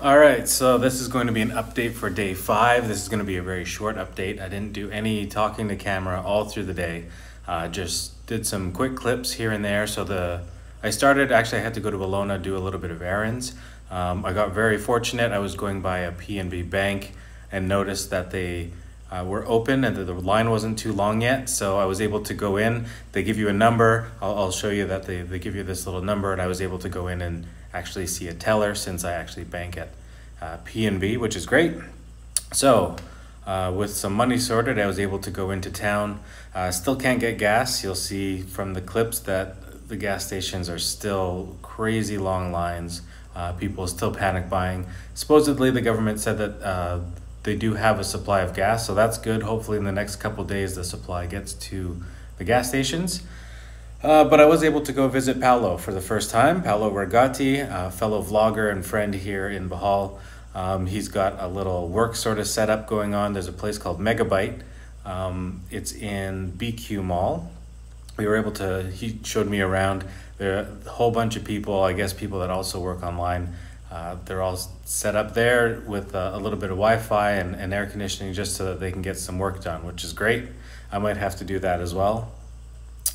All right, so this is going to be an update for day 5. This is going to be a very short update. I didn't do any talking to camera all through the day. Just did some quick clips here and there. I had to go to Bologna, do a little bit of errands. I got very fortunate. I was going by a PNB bank and noticed that they were open and that the line wasn't too long yet. So I was able to go in. They give you a number. I'll show you that they give you this little number, and I was able to go in and actually see a teller since I actually bank at PNB, which is great. So with some money sorted, I was able to go into town. Still can't get gas. You'll see from the clips that the gas stations are still crazy long lines. People still panic buying. Supposedly the government said that they do have a supply of gas, so that's good. Hopefully in the next couple days the supply gets to the gas stations. But I was able to go visit Paolo for the first time. Paolo Ragati, a fellow vlogger and friend here in Bohol. He's got a little work sort of setup going on. There's a place called Megabyte. It's in BQ Mall. He showed me around. There are a whole bunch of people, I guess people that also work online. They're all set up there with a little bit of Wi-Fi and air conditioning just so that they can get some work done, which is great. I might have to do that as well.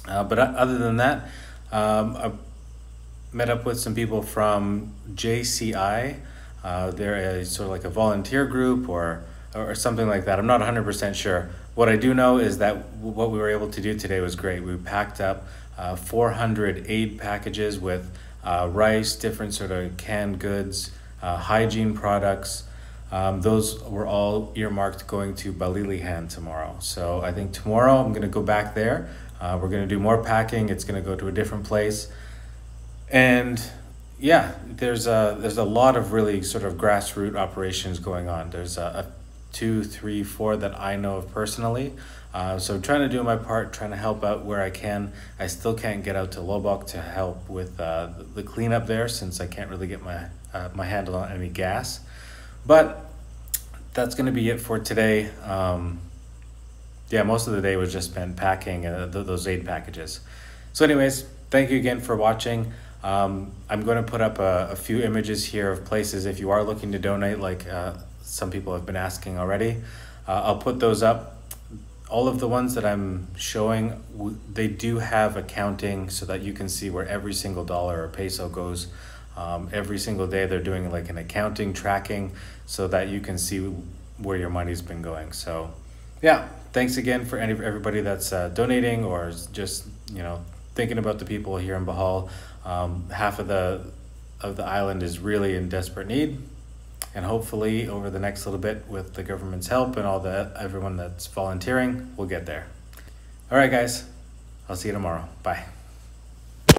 But other than that, I met up with some people from JCI. They're a sort of like a volunteer group or something like that. I'm not 100% sure. What I do know is that what we were able to do today was great. We packed up 400 aid packages with rice, different sort of canned goods, hygiene products. Those were all earmarked going to Balilihan tomorrow. So I think tomorrow I'm going to go back there. We're going to do more packing. It's going to go to a different place. And yeah, there's a lot of really sort of grassroots operations going on. There's a 2, 3, 4 that I know of personally. So I'm trying to do my part, trying to help out where I can. I still can't get out to Lobok to help with the cleanup there since I can't really get my handle on any gas. But that's going to be it for today. Yeah, most of the day was just spent packing those aid packages. So anyways, thank you again for watching. I'm going to put up a few images here of places if you are looking to donate, like some people have been asking already. I'll put those up. All of the ones that I'm showing, they do have accounting so that you can see where every single dollar or peso goes. Every single day they're doing like an accounting tracking so that you can see where your money's been going. So yeah, thanks again for everybody that's donating or just, thinking about the people here in Bohol. Half of the island is really in desperate need, and hopefully over the next little bit with the government's help and everyone that's volunteering, we'll get there. All right, guys, I'll see you tomorrow. Bye.